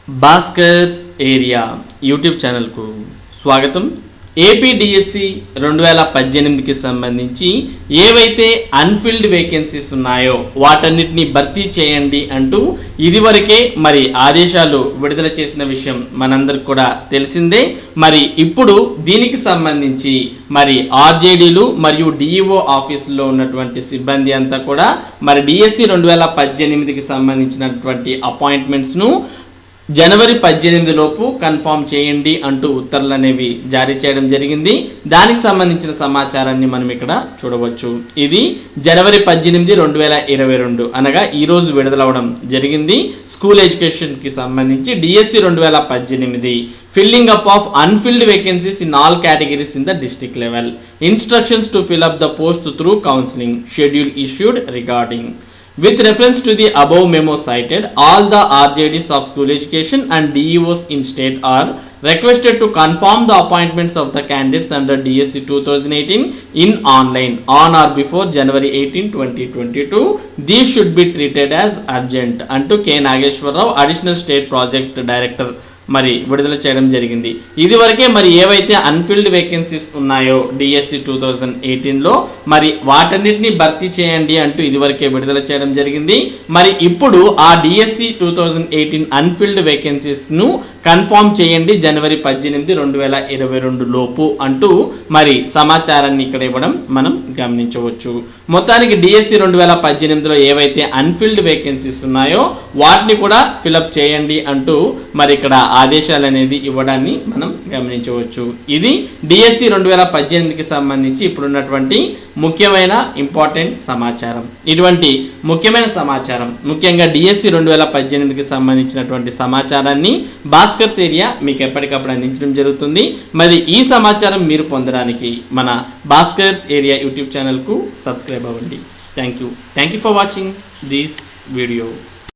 Bhaskar's area YouTube ఛానల్కు స్వాగతం. AP DSC 2018కి సంబంధించి ఏవైతే అన్ఫిల్డ్ వేకెన్సీస్ ఉన్నాయో వాటన్నిటిని భర్తీ చేయండి అంటూ ఇదివరకే మరి ఆదేశాలు విడుదల చేసిన విషయం మనందరికి కూడా తెలిసిందే. మరి ఇప్పుడు దీనికి సంబంధించి మరి ఆర్జేడీలు మరియు డిఈఓ ఆఫీసులో ఉన్నటువంటి సిబ్బంది అంతా కూడా మరి డిఎస్సి 2018కి సంబంధించినటువంటి అపాయింట్మెంట్స్ను జనవరి 18 లోపు కన్ఫర్మ్ చేయండి అంటూ ఉత్తర్వులు అనేవి జారీ చేయడం జరిగింది. దానికి సంబంధించిన సమాచారాన్ని మనం ఇక్కడ చూడవచ్చు. ఇది జనవరి 18, 2022 అనగా ఈరోజు విడుదలవడం జరిగింది. స్కూల్ ఎడ్యుకేషన్కి సంబంధించి DSC 2018 filling up of unfilled vacancies in all categories in the district level, instructions to fill up the post through counselling, schedule issued regarding. With reference to the above memo cited, all the RJDs of school education and DEOs in state are requested to confirm the appointments of the candidates under DSC 2018 in online on or before January 18, 2022. These should be treated as urgent. అంటూ K. Nageshwarrao, Additional State Project Director మరి విడుదల చేయడం జరిగింది. ఇదివరకే మరి ఏవైతే unfilled vacancies ఉన్నాయో DSC 2018లో మరి వాటన్నిటిని భర్తీ చేయండి అంటూ ఇదివరకే విడుదల చేయడం జరిగింది. మరి ఇప్పుడు ఆ డిఎస్సి 2018 అన్ఫిల్డ్ వేకెన్సీస్ను కన్ఫర్మ్ చేయండి జనవరి 18, 2022 లోపు అంటూ మరి సమాచారాన్ని ఇక్కడ ఇవ్వడం మనం గమనించవచ్చు. మొత్తానికి డిఎస్సి 2018లో ఏవైతే అన్ఫిల్డ్ వేకెన్సీస్ ఉన్నాయో వాటిని కూడా ఫిలప్ చేయండి అంటూ మరి ఇక్కడ ఆదేశాలు అనేది ఇవ్వడాన్ని మనం గమనించవచ్చు. ఇది డిఎస్సి 2018కి సంబంధించి ఇప్పుడున్నటువంటి ముఖ్యమైన ఇంపార్టెంట్ సమాచారం. ఇటువంటి ముఖ్యమైన సమాచారం ముఖ్యంగా డిఎస్సి 2018కి సంబంధించినటువంటి సమాచారాన్ని భాస్కర్స్ ఏరియా మీకు ఎప్పటికప్పుడు అందించడం జరుగుతుంది. మరి ఈ సమాచారం మీరు పొందడానికి మన భాస్కర్స్ ఏరియా యూట్యూబ్ ఛానల్కు సబ్స్క్రైబ్ అవ్వండి. Thank you for watching this video.